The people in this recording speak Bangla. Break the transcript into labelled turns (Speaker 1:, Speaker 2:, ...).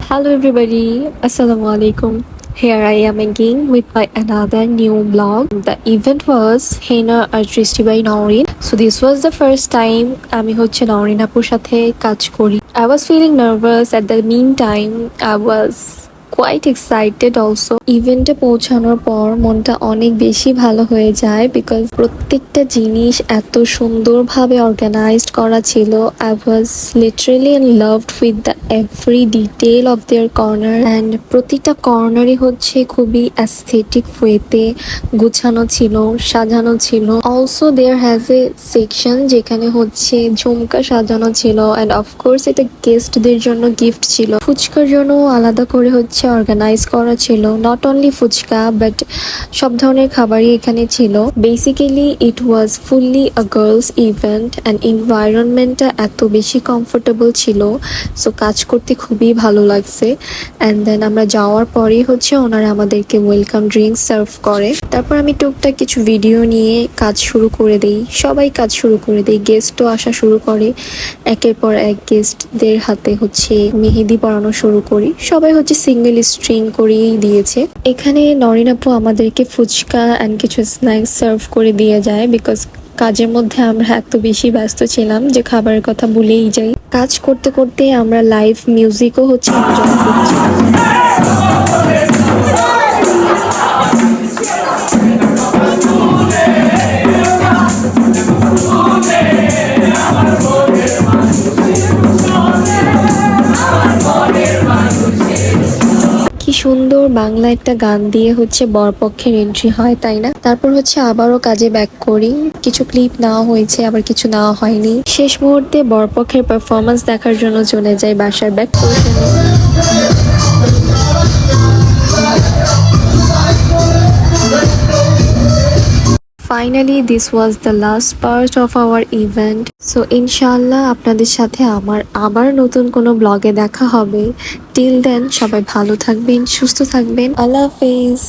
Speaker 1: Hello everybody, Assalamu alaikum. Here I am again with my another new vlog. The event was Henna Artistry by Naurin. So this was the first time আমি হচ্ছে Naurin আপুর সাথে কাজ করি. I was feeling nervous at the meantime. I was quite excited also. ইভেন্টে পৌঁছানোর পর মনটা অনেক বেশি ভালো হয়ে যায় বিকজ প্রত্যেকটা জিনিস এত সুন্দরভাবে অর্গানাইজড করা ছিল. I was literally in love with the every detail of their corner and প্রতিটা কর্নারই হচ্ছে খুবই অ্যাস্থেটিক ওয়েতে গুছানো ছিল, সাজানো ছিল. Also there has a section যেখানে হচ্ছে ঝুমকা সাজানো ছিল অ্যান্ড অফকোর্স এটা গেস্টদের জন্য গিফট ছিল. ফুচকার জন্য আলাদা করে হচ্ছে অর্গানাইজ করা ছিল. নট অনলি ফুচকা বাট সব ধরনের খাবারই এখানে ছিল. Basically it was fully a girls event and এনভায়রনমেন্টটা এত বেশি কমফোর্টেবল ছিল. সো কাজ করতে খুবই ভালো লাগছে. অ্যান্ড দেন আমরা যাওয়ার পরেই হচ্ছে ওনারা আমাদেরকে ওয়েলকাম ড্রিঙ্কস সার্ভ করে. তারপর আমি টুকটাক কিছু ভিডিও নিয়ে কাজ শুরু করে দিই. সবাই কাজ শুরু করে দেই. গেস্টও আসা শুরু করে. একের পর এক গেস্টদের হাতে হচ্ছে মেহেদি পরানো শুরু করি. সবাই হচ্ছে সিঙ্গেল স্ট্রিং করেই দিয়েছে. এখানে নরিন আপু আমাদেরকে ফুচকা অ্যান্ড কিছু স্ন্যাক্স সার্ভ করে দিয়ে যায় বিকজ কাজের মধ্যে আমরা এত বেশি ব্যস্ত ছিলাম যে খাবারের কথা ভুলেই যাই. কাজ করতে করতে আমরা লাইভ মিউজিকও হচ্ছে এনজয় করছিলাম. কি সুন্দর বাংলা একটা গান দিয়ে হচ্ছে বরপক্ষের এন্ট্রি হয়, তাই না? তারপর হচ্ছে আবারও কাজে ব্যাক করি. কিছু ক্লিপ নেওয়া হয়েছে, আবার কিছু নেওয়া হয়নি. শেষ মুহূর্তে বরপক্ষের পারফরমেন্স দেখার জন্য চলে যাই বাসার back পোর্শনে. Finally, this was the last part of our event. So, ইনশাআল্লাহ আপনাদের সাথে আমার আবার নতুন কোনো ব্লগে দেখা হবে. Till then, সবাই ভালো থাকবেন, সুস্থ থাকবেন. আল্লাহ হাফেজ.